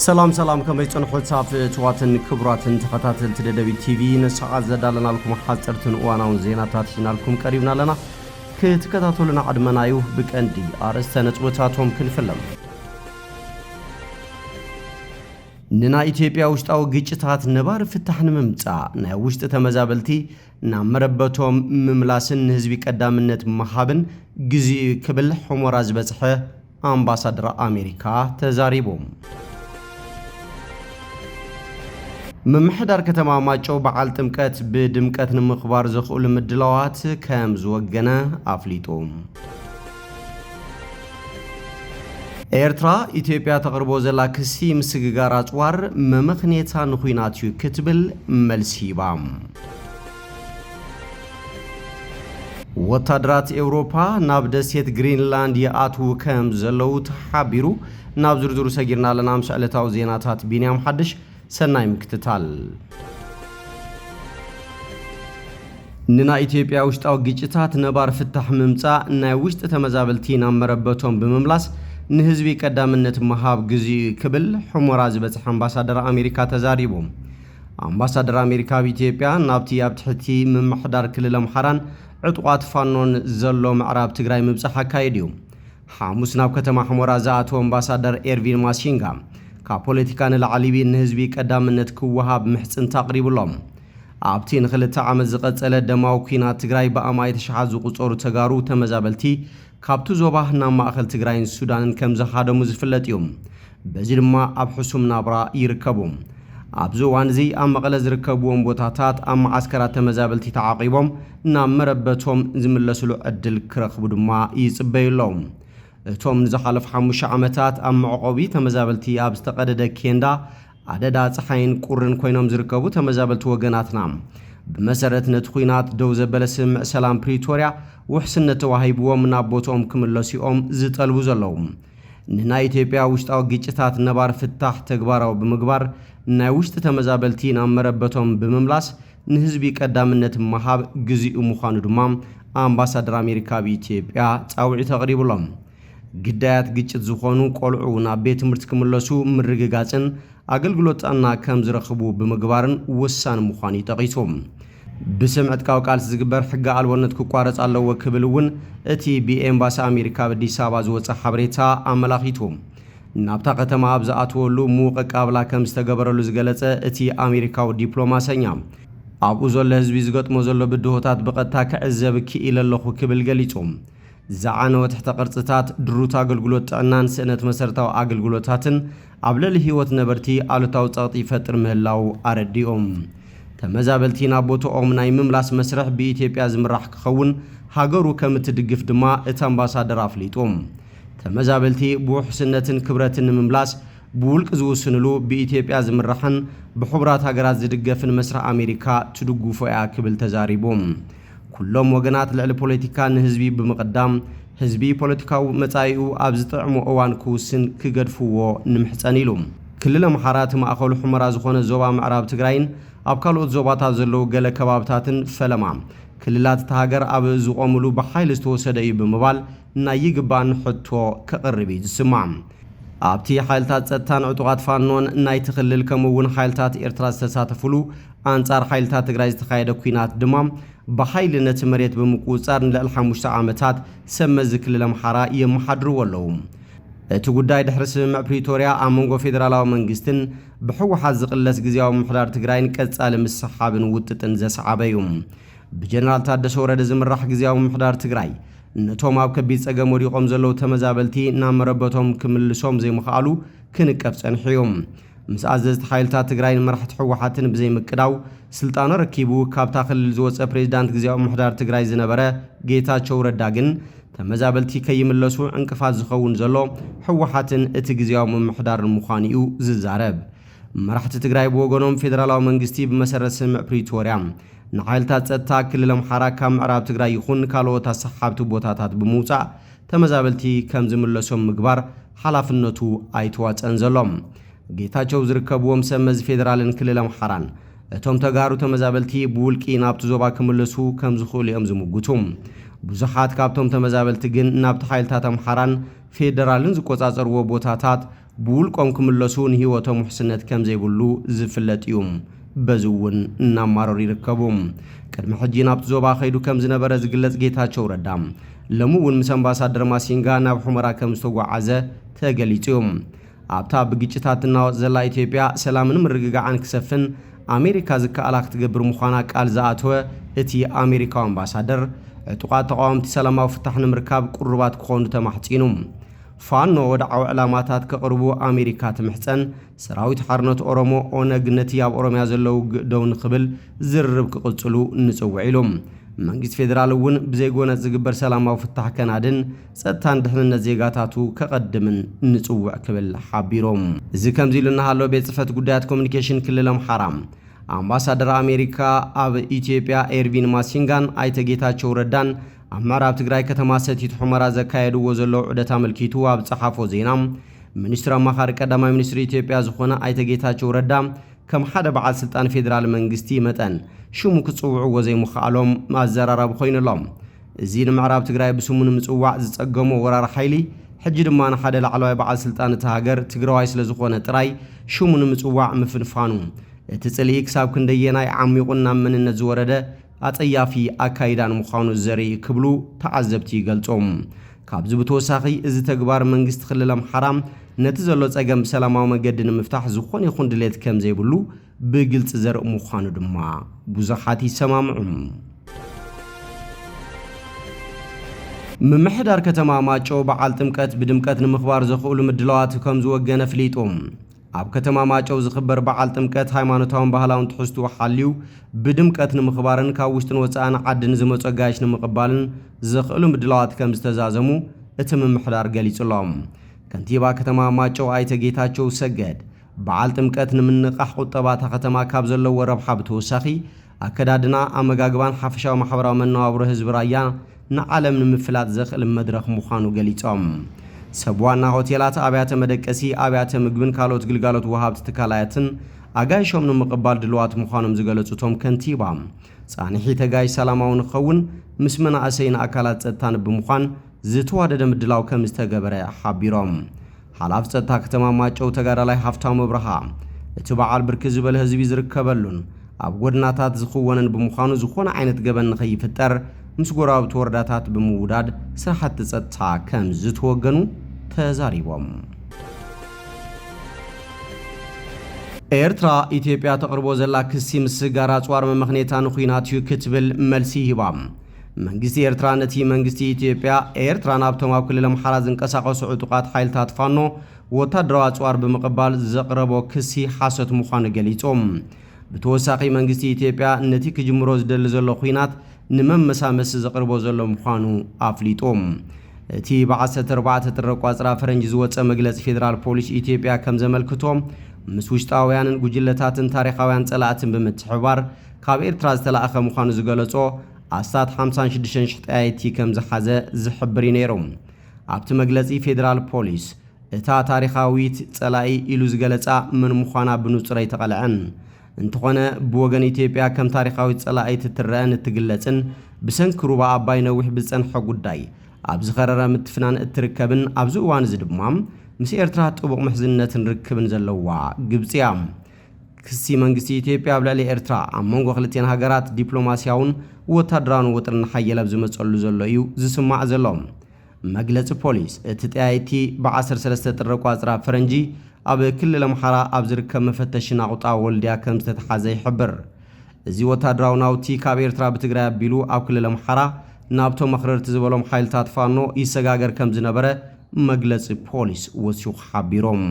سلام كما يصنحوا تصاف تواتن كبراتن تخاتل تدبي تي في نسعات زدالنا لكم حاضرتن وانا زيناتات حنا لكم قريبنا لنا كتكاتلنا عدمنايو بكندي ارسته نصوتاتهم كنفلم ننا ኢትዮጵያ ውሽጣው ግጭታት ነባር ፍታህን መምጻ ናይ ውሽጥ ተመዛበልቲ ናመረበቶም መምላስን ህዝቢ ቀዳምነት መሃብን ግዚ ክብል ሑመራ ዝበጽሐ አምባሳደር አሜሪካ ተዛሪቦም መምሕዳር ከተማ ማጨው በዓል ጥምቀት በድምቀት ንምኽባር ዘኽኡል ምድላዋት ከም ዝወገነ አፍሊጦም ኤርትራ ኢትዮጵያ ተቅርቦ ዘላ ክሲ ምስግጋር አጽዋር መመኽኔታ ንኹይናትዩ ክትብል መልሲባም ወታደራት ኤውሮፓ ናብ ደሴት ግሪንላንድ የአትው ከም ዘለው ተሓቢሩ ናብ ዝርዝሩ ሰጊርና ለና ምሳዕለታው ዜናታት ቢንያም ሓድሽ ሰናይ ምክትታል ንና ኢትዮጵያ ውሽጣው ግጭታት ነባር ፍታህ መምጻ ናይ ውሽጥ ተመዛበልቲ ናመረበቶም በመምላስ ንህዝቢ ቀዳምነት መሃብ ግዚ ክብል ሑመራ ዝበጽሐ አምባሳደር አሜሪካ ተዛሪቦም አምባሳደር አሜሪካ በኢትዮጵያ ናብቲ ያብትሕቲ መምሕዳር ክልል አምሓራን ዕጥቋት ፋኖን ዘሎ ምዕራብ ትግራይ ምብጻሕ አካይድዩ ሐሙስ ናብ ከተማ ሑመራ ዘአቶ አምባሳደር ኤርቪን ማሲንጋ ከፖለቲካ ንላዕሊቢ ንህዝቢ ቀዳምነት ክወሃብ ምሕጽንታ አቅሪብሎም ኣብቲ ንኽልተ ዓመት ዝቐጸለ ደማዊ ኩናት ትግራይ በአማይ ተሸሓዙ ቁጾሩ ተጋሩ ተመዛበልቲ ካብቱ ዞባህ ናብ ማእኸል ትግራይን ሱዳንን ከም ዘኻደሙ ዝፍለጥ እዮም በዚ ድማ ኣብ ሕሱም ናብራ ይርከቡ ኣብዚ እዋን እዚ ኣብ መቐለ ዝርከብዎም ቦታታት ኣብ ማዓስከራት ተመዛበልቲ ተዓቂቦም ናብ መረበቶም ዝምለስሉ ዕድል ክረኽቡ ድማ ይጽበዩሎም እቶም ንዝሓለፉ 5 ዓመታት ኣብ መዕቆቢ ተመዛበልቲ ኣብ ዝተቀደደ ኬንዳ አደዳ ፀሐይን ቁርን ኮይኖም ዝርከቡ ተመዛበልቲ ወገናትና በመሰረት ነቲ ኩናት ደው ዘበለ ስምዕ ሰላም ፕሪቶሪያ ውሕስነት ተዋሂብዎም ናብ ቦቶም ክምለሲኦም ዝጠልቡ ዘለው ንና ኢትዮጵያ ውሽጣው ግጭታት ነባር ፍታህ ተግባራው በመግባር ናይ ውሽጥ ተመዛበልቲ ናብ መረበቶም በመምላስ ንህዝቢ ቀዳምነት መሃብ ግዚኡ ምዃኑ ድማ አምባሳደር አሜሪካ በኢትዮጵያ ጻውዒ ተቅሪብሎም ግዳያት ግጭት ዝኾኑ ቆልዑ ናብ ቤት ትምህርት ክምለሱ ምርግጋጽን አገልግሎትና ከም ዝረኽቡ በመግባርን ወሳን ምዃኑ ይጠቂሶም بسمعت ቃል ዝግበር ሕጋ አልወነት ክቋረጽ አለው ወክብልውን እቲ ቢኤምባሲ አሜሪካ በአዲስ አበባ ዝወጸ ሐበሬታ አመላኺቶም ናብታ ከተማ ኣብዛአትወሉ ሙቕ ቃብላ ከም ዝተገበረሉ ዝገለጸ እቲ አሜሪካው ዲፕሎማሰኛ ኣብኡ ዘሎ ህዝቢ ዝገጥሞ ዘሎ ብድሆታት በቀጥታ ከዕዘብ ክኢለለኹ ክብል ገሊጾም زعانوت تحت قرصتات دروت አገልግሎት ጥዕናን ስእነት መሰረታው አገልግሎታትን አብለል ህይወት ነበርቲ አሉታው ጻጥይ ፈጥር ምህላው አረዲኦም ተመዛበልቲና ቦቶኦም ናይ መምላስ መስረሕ በኢትዮጵያ ዝምራሕ ክኸውን ሃገሩ ከምትድግፍ ድማ እቲ አምባሳደር አፍሊጦም ተመዛበልቲ ብውሕስነትን ክብረትን መምላስ ብውልቅ ዝውስንሉ በኢትዮጵያ ዝምራሕን በሕብራት ሀገራት ዝድገፍን መስረሕ አሜሪካ ትድጉፎ ያ ክብል ተዛሪቦም ኩሎም ወገናት ልዕሊ ፖለቲካ ንህዝቢ በመቀዳም ህዝቢ ፖለቲካው መጻኢኡ ኣብ ዝጥዕሙ እዋን ክውስን ክገድፍዎ ንምሕጸን ኢሎም ክልል አምሓራት ማእኸሉ ሑመራ ዝኾነ ዞባ ምዕራብ ትግራይን ኣብ ካልኦት ዞባታት ዘለው ገለ ከባብታትን ፈለማ ክልላት ተሃገር ኣብ ዝቆምሉ በኃይል ዝተወሰደ እዩ በመባል ናይ ይግባን ሕቶ ከቅርብ ይስማዕ ኣብቲ ሓይልታት ጸጥታን ዕጡቃት ፋኖን ናይ ትኽልል ከምውን ሓይልታት ኤርትራ ዝተሳተፉሉ አንጻር ሓይልታት ትግራይ ዝተካየደ ኩናት ድማ በኃይልነት መሬት በመቆጻር ለል 5 ዓመታት ሰመዝ ክልል አምሓራ የመሐድሩ ወለው እቲ ጉዳይ ድሕሪ ስምምዕ ፕሪቶሪያ አመንጎ ፌደራላዊ መንግስትን በሕወሓት ዝቅለስ ግዚያዊ ምሕዳር ትግራይን ቀጻሊ ምስሓብን ውጥጥን ዘሰዓበዩም በጀነራል ታደሰ ወረደ ዝምራሕ ግዚያዊ ምሕዳር ትግራይ ነቶም ኣብ ከቢድ ጸገም ወዲቆም ዘለው ተመዛበልቲ ናብ መረበቶም ክምልሶም ዘይምኽኣሉ ክንቀፍ ጸንሕዮም ምስ አዘዝት ሓይልታት ትግራይን መራሕቲ ሕወሓትን ብዘይ ምቅዳው ስልጣን ረኪቡ ካብታ ክልል ዝወጸ ፕሬዝዳንት ግዚያዊ ምሕዳር ትግራይ ዝነበረ ጌታቸው ረዳ ግን ተመዛበልቲ ከይምለሱ እንቅፋት ዝኸውን ዘሎ ሕወሓትን እቲ ግዚያዊ ምሕዳር ምዃንኡ ዝዛረብ መራሕቲ ትግራይ ብወገኖም ፌደራላዊ መንግስቲ በመሰረት ስምምዕ ፕሪቶሪያ ንሓይልታት ጸጥታ ክልል አምሓራ ካብ ምዕራብ ትግራይ ይኹን ካልኦት ኣሰሓብቲ ቦታታት ብምውጻእ ተመዛበልቲ ከም ዝምለሶም ምግባር ሓላፍነቱ ኣይተዋጸን ዘሎም ጌታቸው ዝርከብዎም ሰመዝ ፌደራልን ክልል አምሓራን እቶም ተጋሩ ተመዛበልቲ ብውልቂ ናብቲ ዞባ ክምለሱ ከም ዝኽእሉ እዮም ዝምጉቱም ብዙሓት ካብቶም ተመዛበልቲ ግን ናብቲ ሓይልታት አምሓራን ፌደራልን ዝቆጻጸርዎ ቦታታት ብውልቆም ክምለሱን ህይወቶም ውሕስነት ከም ዘይብሉ ዝፍለጥ እዩ በዝውን እናማረሩ ይርከቡ ቅድሚ ሕጂ ናብቲ ዞባ ኸይዱ ከም ዝነበረ ዝግለጽ ጌታቸው ረዳ ለሙውን ምስ አምባሳደር ማሲንጋ ናብ ሑመራ ከም ዝተጓዓዘ ተገሊጹ ኣብታ ብግጭታት እናወጽ ዘላ ኢትዮጵያ ሰላምን ምርግጋዕን ክሰፍን አሜሪካ ዝከኣላ ክትገብር ምዃና ቃል ዝኣተወ እቲ አሜሪካዊ አምባሳደር ዕጡቃት ተቃወምቲ ሰላማዊ ፍታሕ ንምርካብ ቁርባት ክኾኑ ተማሕጺኑ ፋኖ ወድዓዊ ዕላማታት ከቕርቡ አሜሪካ ትምሕፀን ሰራዊት ሓርነት ኦሮሞ ኦነግ ነቲ ኣብ ኦሮሚያ ዘለው ደው ንኽብል ዝርርብ ክቕጽሉ ንጽውዕ ኢሎም መንግስት ፌደራል እውን ብዘይጎነት ዝግበር ሰላማዊ ፍታሕ ከናድን ጸጥታን ድሕንነት ዜጋታቱ ከቐድምን ንጽውዕ ክብል ሓቢሮም እዚ ከምዚ ኢሉ እናሃሎ ቤት ጽሕፈት ጉዳያት ኮሙኒኬሽን ክልል አምሓራ አምባሳደር አሜሪካ ኣብ ኢትዮጵያ ኤርቪን ማሲንጋን ኣይተ ጌታቸው ረዳን ኣብ ምዕራብ ትግራይ ከተማ ሰቲት ሑመራ ዘካየድዎ ዘለው ዑደት አመልኪቱ ኣብ ጸሓፎ ዜና ሚኒስትር አማኻሪ ቀዳማይ ሚኒስትር ኢትዮጵያ ዝኾነ ኣይተ ጌታቸው ረዳ ከም ሓደ በዓል ስልጣን ፌደራል መንግስቲ መጠን ሽሙ ክጽውዑ ዘይምኽኣሎም ማዘራረብ ኮይኑሎም እዚ ንምዕራብ ትግራይ ብስሙ ንምጽዋዕ ዝጸገሞ ወራር ሓይሊ ሕጂ ድማ ንሓደ ላዕለዋይ በዓል ስልጣን እቲ ሃገር ትግራዋይ ስለ ዝኾነ ጥራይ ሽሙ ንምጽዋዕ ምፍንፋኑ እቲ ጽልኢ ክሳብ ክንደየናይ ዓሚቑን ናብ መንነት ዝወረደ አጸያፊ አካይዳን ምዃኑ ዘርኢ ክብሉ ተዓዘብቲ ይገልጾም ካብዚ ብተወሳኺ እዚ ተግባር መንግስት ክልል አምሓራ ነቲ ዘሎ ጸገም ሰላማዊ መገዲ ንምፍታሕ ዝኾነ ይኹን ድሌት ከም ዘይብሉ ብግልጽ ዘርኢ ምዃኑ ድማ ብዙሓት ይሰማምዑ ምምሕዳር ከተማ ማጮ በዓል ጥምቀት ብድምቀት ንምኽባር ዘኽእሉ ምድላዋት ከም ዝወገነ ፍሊጦም ኣብ ከተማ ማጨው ዝኽበር በዓል ጥምቀት ሃይማኖታውን ባህላውን ትሕዝትኡ ሓልዩ ብድምቀት ንምኽባርን ካብ ውሽጥን ወጻእን ዓድን ዝመጹ ኣጋይሽ ንምቕባልን ዘኽእሉ ምድላዋት ከም ዝተዛዘሙ እቲ ምምሕዳር ገሊጹሎም ከንቲባ ከተማ ማጨው ኣይተ ጌታቸው ሰገድ በዓል ጥምቀት ንምንቃሕ ቁጠባታ ከተማ ካብ ዘለዎ ረብሓ ብተወሳኺ ኣከዳድና ኣመጋግባን ሓፈሻዊ ማሕበራዊ መነባብሮ ህዝቢ ራያ ንዓለም ንምፍላጥ ዘኽእል መድረኽ ምዃኑ ገሊጾም ሰብዋና ሆቴላት አብያተ መደቀሲ አብያተ ምግብን ካልኦት ግልጋሎት ወሃብቲ ትካላያትን አጋይሾም ንምቕባል ድልዋት ምዃኖም ዝገለጹቶም ከንቲባ ጻንሒ ተጋይ ሰላማዊ ንኸውን ምስ መናእሰይን አካላት ጸጥታን ብምዃን ዝተዋደደ ምድላው ከም ዝተገበረ ሓቢሮም ሓላፍ ጸጥታ ከተማ ማጨው ተጋዳላይ ሃፍታሙ ብርሃ እቲ በዓል ብርኪ ዝበለ ህዝቢ ዝርከበሉን ኣብ ጎድናታት ዝኽወነን ብምዃኑ ዝኾነ ዓይነት ገበን ንኸይፍጠር ምስ ጎራብቲ ወረዳታት ብምውዳድ ስራሕቲ ጸጥታ ከም ዝተወገኑ ተዛሪቦም ኤርትራ ኢትዮጵያ ተቕርቦ ዘላ ክሲ ምስ ጋር ኣጽዋር መምኽኔታ ንኹናት እዩ ክትብል መልሲ ሂባ መንግስቲ ኤርትራ ነቲ መንግስቲ ኢትዮጵያ ኤርትራ ናብቶም ኣብ ክልል አምሓራ ዝንቀሳቐሱ ዕጡቃት ሓይልታት ፋኖ ወታደራዊ ኣጽዋር ብምቕባል ዘቕረቦ ክሲ ሓሰት ምዃኑ ገሊጾም ብተወሳኺ መንግስቲ ኢትዮጵያ ነቲ ክጅምሮ ዝደሊ ዘሎ ኹናት ንመመሳመሲ ዘቕርቦ ዘሎ ምዃኑ ኣፍሊጦም እቲ ብ14 ጥሪ ቋጽራ ፈረንጂ ዝወፀ መግለጺ ፌደራል ፖሊስ ኢትዮጵያ ከም ዘመልክቶም ምስ ውሽጣውያንን ጉጅለታትን ታሪኻውያን ጸላእትን ብምትሕባር ካብ ኤርትራ ዝተላእኸ ምዃኑ ዝገለጾ ኣስታት 56,000 ጠያይቲ ከም ዝሓዘ ዝሕብር ነይሮም ኣብቲ መግለጺ ፌደራል ፖሊስ እታ ታሪኻዊት ጸላኢ ኢሉ ዝገለጻ ምን ምዃና ብንጹር ኣይተቐልዐን እንተኾነ ብወገን ኢትዮጵያ ከም ታሪኻዊት ጸላኢት ትረአን እትግለጽን ብሰንክሩባ ኣባይ ነዊሕ ብዝጸንሐ ጉዳይ ኣብ ዝኸረረ ምትፍናን እትርከብን ኣብዚ እዋን እዚ ድማ ምስ ኤርትራ ጥቡቕ ምሕዝነትን ርክብን ዘለዋ ግብጽ እያ ክሲ መንግስቲ ኢትዮጵያ ኣብ ልዕሊ ኤርትራ ኣብ መንጎ ክልቲአን ሃገራት ዲፕሎማስያውን ወታደራውን ውጥርን ሓየል ኣብ ዝመጸሉ ዘሎ እዩ ዝስማዕ ዘሎ መግለጺ ፖሊስ እቲ ጠያይቲ ብ13 ጥሪ ቋጽራ ፈረንጂ ኣብ ክልል አምሓራ ኣብ ዝርከብ መፈተሺ ናቁጣ ወልድያ ከም ዝተተሓዘ ይሕብር እዚ ወታደራዊ ናውቲ ካብ ኤርትራ ብትግራይ ኣቢሉ ኣብ ክልል አምሓራ ናብቶም መኽረርቲ ዝበሎም ሓይልታት ፋኖ ይሰጋገር ከም ዝነበረ መግለጺ ፖሊስ ወሲኹ ሓቢሮም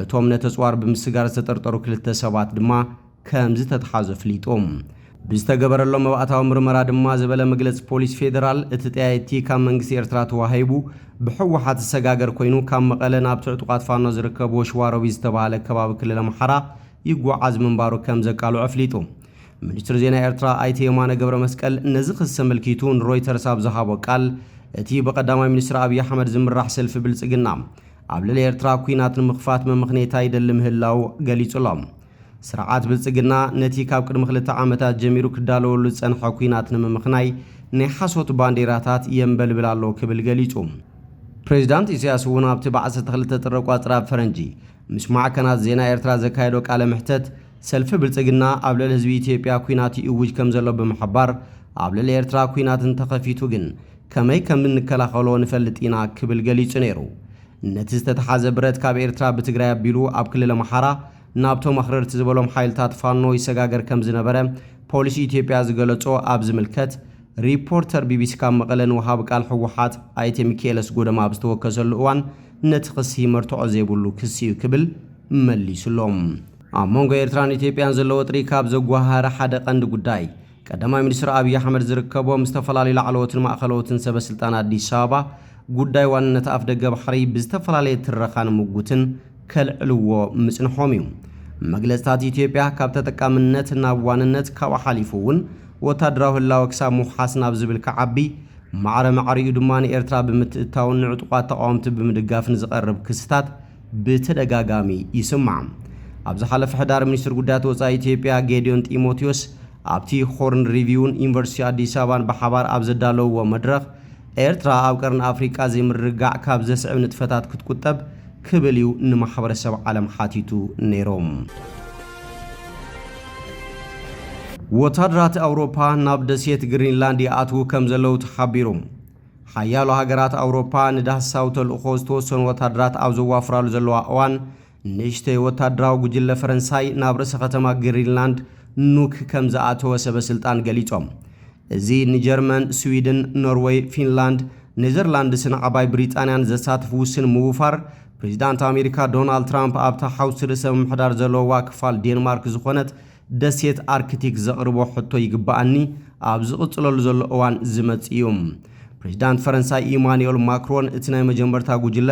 እቶም ነተጽዋር ብምስጋር ዝተጠርጠሩ ክልተ ሰባት ድማ ከም ዝተተሓዘ ፍሊጦም ብዝተገበረሎም መባእታዊ ምርመራ ድማ ዝበለ መግለጺ ፖሊስ ፌደራል እቲ ጠያይቲ ካብ መንግስቲ ኤርትራ ተዋሂቡ ብሕወሓት ዝሰጋገር ኮይኑ ካብ መቐለ ናብ ዕጡቃት ፋኖ ዝርከብዎ ሽዋሮቢ ዝተባሃለ ከባቢ ክልል አምሓራ ይጓዓዝ ምንባሩ ከም ዘቃልዑ ኣፍሊጡ ሚኒስትር ዜና ኤርትራ ኣይተ የማነ ገብረ መስቀል ነዚ ክስ ተመልኪቱ ንሮይተርስ ኣብ ዝሃቦ ቃል እቲ በቀዳማይ ሚኒስትር አብይ አሕመድ ዝምራሕ ሰልፊ ብልጽግና ኣብ ልዕሊ ኤርትራ ኩናት ንምኽፋት መምኽኔታ ይደሊ ምህላው ገሊጹሎም ስርዓት ብልጽግና ነቲ ካብ ቅድሚ 2 ዓመታት ጀሚሩ ክዳለወሉ ዝጸንሐ ኩናት ንምምኽናይ ናይ ሓሶት ባንዴራታት የንበልብል ኣሎ ክብል ገሊጹ ፕሬዝዳንት ኢሳያስ እውን ኣብቲ በ12 ጥር ቋፅራ ፈረንጂ ምስ ማዕከናት ዜና ኤርትራ ዘካየዶ ቃለ ምሕተት ሰልፊ ብልጽግና ኣብ ልዕሊ ህዝቢ ኢትዮጵያ ኩናት ይእውጅ ከም ዘሎ ብምሕባር ኣብ ልዕሊ ኤርትራ ኩናት እንተኸፊቱ ግን ከመይ ከም እንከላኸሎ ንፈልጥ ኢና ክብል ገሊጹ ነይሩ። ነቲ ዝተተሓዘ ብረት ካብ ኤርትራ ብትግራይ ኣቢሉ ኣብ ክልል ኣምሓራ ናብቶም ኣኽረርቲ ዝበሎም ሓይልታት ፋኖ ይሰጋገር ከም ዝነበረ ፖሊሲ ኢትዮጵያ ዝገለጾ ኣብ ዝምልከት ሪፖርተር ቢቢሲ ካብ መቐለ ንውሃብ ቃል ሕወሓት ኣይተ ሚካኤለስ ጎደማ ኣብ ዝተወከሰሉ እዋን ነቲ ክሲ መርትዖ ዘይብሉ ክሲ እዩ ክብል መሊሱሎም። ኣብ መንጎ ኤርትራን ኢትዮጵያን ዘለዎ ጥሪ ካብ ዘጓሃረ ሓደ ቀንዲ ጉዳይ ቀዳማይ ሚኒስትር ኣብይ ኣሕመድ ዝርከቦም ዝተፈላለዩ ላዕለዎትን ማእኸለዎትን ሰበስልጣን ኣዲስ ኣበባ ጉዳይ ዋንነት ኣፍ ደገ ባሕሪ ብዝተፈላለየ ትረኻን ምጉትን ከልዕልዎ ምጽንሖም እዩ። መግለጽታት ኢትዮጵያ ካብ ተጠቃምነት ናብ ዋንነት ካብ ሓሊፉ እውን ወታደራዊ ህላወ ክሳብ ምውሓስ ናብ ዝብል ከዓቢ ማዕረ ማዕሪኡ ድማ ንኤርትራ ብምትእታውን ንዕጡቋት ተቃወምቲ ብምድጋፍን ዝቐርብ ክስታት ብተደጋጋሚ ይስማዕ። ኣብ ዝሓለፈ ሕዳር ሚኒስትር ጉዳያት ወጻኢ ኢትዮጵያ ጌዲዮን ጢሞቴዎስ ኣብቲ ሆርን ሪቪውን ዩኒቨርሲቲ ኣዲስ ኣበባን ብሓባር ኣብ ዘዳለውዎ መድረኽ ኤርትራ ኣብ ቀርኒ ኣፍሪቃ ዘይምርጋዕ ካብ ዘስዕብ ንጥፈታት ክትቁጠብ ክብል እዩ ንማሕበረሰብ ዓለም ሓቲቱ ነይሮም። ወታደራት ኣውሮፓ ናብ ደሴት ግሪንላንድ ይኣትዉ ከም ዘለዉ ተሓቢሩ። ሓያሎ ሃገራት ኣውሮፓ ንዳህሳው ተልእኾ ዝተወሰኑ ወታደራት ኣብ ዘዋፍራሉ ዘለዋ እዋን ንእሽተይ ወታደራዊ ጉጅለ ፈረንሳይ ናብ ርእሰ ከተማ ግሪንላንድ ኑክ ከም ዝኣተወ ሰበስልጣን ገሊጾም። እዚ ንጀርመን፣ ስዊድን፣ ኖርዌይ፣ ፊንላንድ፣ ኔዘርላንድስን ዓባይ ብሪጣንያን ዘሳትፍ ውስን ምውፋር ፕሬዚዳንት ኣሜሪካ ዶናልድ ትራምፕ ኣብታ ሓውሲ ርእሰ ምምሕዳር ዘለዋ ክፋል ዴንማርክ ዝኾነት ደሴት ኣርክቲክ ዘቕርቦ ሕቶ ይግባኣኒ ኣብ ዝቕጽለሉ ዘሎ እዋን ዝመጽ እዩ። ፕሬዚዳንት ፈረንሳይ ኢማኑኤል ማክሮን እቲ ናይ መጀመርታ ጉጅለ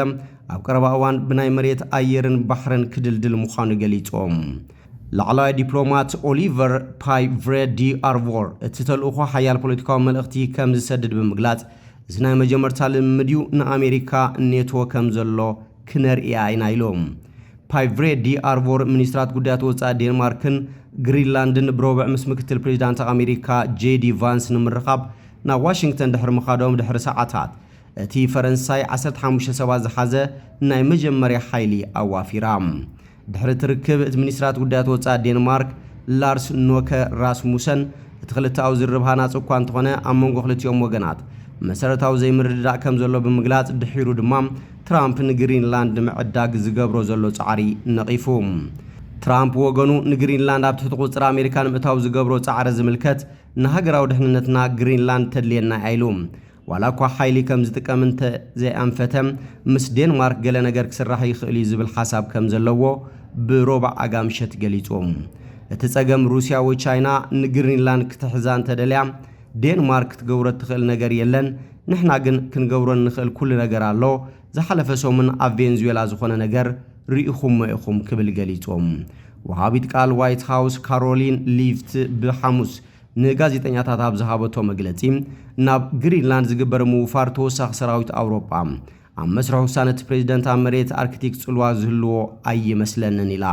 ኣብ ቀረባ እዋን ብናይ መሬት ኣየርን ባሕርን ክድልድል ምዃኑ ገሊጾም። ላዕለዋይ ዲፕሎማት ኦሊቨር ፓይቭሬ ዲ ኣርቮር እቲ ተልእኾ ሓያል ፖለቲካዊ መልእኽቲ ከም ዝሰድድ ብምግላጽ እዚ ናይ መጀመርታ ልምምድ እዩ ንኣሜሪካ ኔቶ ከም ዘሎ ክነርእያ ኢና ኢሎም። ፓይቭሬ ዲ ኣርቮር ሚኒስትራት ጉዳያት ወጻኢ ዴንማርክን ግሪንላንድን ብረቡዕ ምስ ምክትል ፕሬዚዳንት ኣሜሪካ ጄዲ ቫንስ ንምርኻብ ናብ ዋሽንግተን ድሕሪ ምኻዶም ድሕሪ ሰዓታት እቲ ፈረንሳይ 15 ሰባት ዝሓዘ ናይ መጀመርያ ሓይሊ ኣዋፊራ። ድሕሪ ትርክብ እቲ ሚኒስትራት ጉዳያት ወጻኢ ዴንማርክ ላርስ ኖከ ራስሙሰን እቲ ክልተኣዊ ዝርብ ሃናፅ እኳ እንተኾነ ኣብ መንጎ ክልቲኦም ወገናት መሰረታዊ ዘይምርድዳእ ከም ዘሎ ብምግላጽ ድሒሩ ድማ ትራምፕ ንግሪንላንድ ምዕዳግ ዝገብሮ ዘሎ ጻዕሪ ነቒፉ። ትራምፕ ወገኑ ንግሪንላንድ ኣብ ትሕቲ ቁፅሪ ኣሜሪካ ንምእታው ዝገብሮ ጻዕሪ ዝምልከት ንሃገራዊ ድሕንነትና ግሪንላንድ ተድልየና ኢሉ ዋላ እኳ ሓይሊ ከም ዝጥቀም እንተዘይኣንፈተ ምስ ዴንማርክ ገለ ነገር ክስራሕ ይኽእል እዩ ዝብል ሓሳብ ከም ዘለዎ ብሮባዕ ኣጋምሸት ገሊጾም። እቲ ጸገም ሩስያ ወይ ቻይና ንግሪንላንድ ክትሕዛ እንተደልያ ዴንማርክ ክትገብሮ ትኽእል ነገር የለን፣ ንሕና ግን ክንገብሮ ንኽእል ኩሉ ነገር ኣሎ፣ ዝሓለፈ ሰሙን ኣብ ቬንዙዌላ ዝኾነ ነገር ርኢኹም ኢኹም ክብል ገሊጾም። ወሃቢት ቃል ዋይት ሃውስ ካሮሊን ሊቭት ብሓሙስ ንጋዜጠኛታት ኣብ ዝሃበቶ መግለጺ ናብ ግሪንላንድ ዝግበር ምውፋር ተወሳኺ ሰራዊት ኣውሮፓ ኣብ መስርሕ ውሳነ እቲ ፕሬዚደንት ኣብ መሬት ኣርክቲክ ጽልዋ ዝህልዎ ኣይመስለንን ኢላ።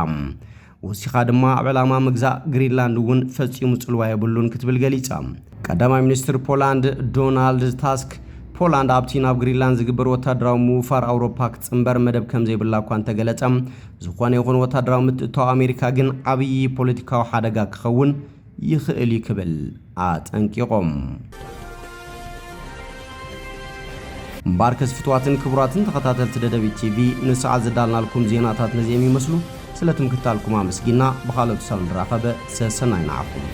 ወሲኻ ድማ ኣብ ዕላማ ምግዛእ ግሪንላንድ እውን ፈጺሙ ጽልዋ የብሉን ክትብል ገሊጻ። ቀዳማይ ሚኒስትር ፖላንድ ዶናልድ ታስክ ፖላንድ ኣብቲ ናብ ግሪንላንድ ዝግበር ወታደራዊ ምውፋር ኣውሮፓ ክትጽምበር መደብ ከም ዘይብላ እኳ እንተገለጸ ዝኾነ ይኹን ወታደራዊ ምትእታው ኣሜሪካ ግን ዓብዪ ፖለቲካዊ ሓደጋ ክኸውን ይኽእል ክብል ኣጠንቂቖም። እምበር ከስፍትዋትን ክቡራትን ተኸታተልቲ ደደቢት ቲቪ ንሰዓት ዘዳልናልኩም ዜናታት ነዚኦም ይመስሉ። ስለ ትምክታልኩም ኣመስጊና ብኻልኦት ሳብ ንራኸበ ሰናይ ንዓኹም።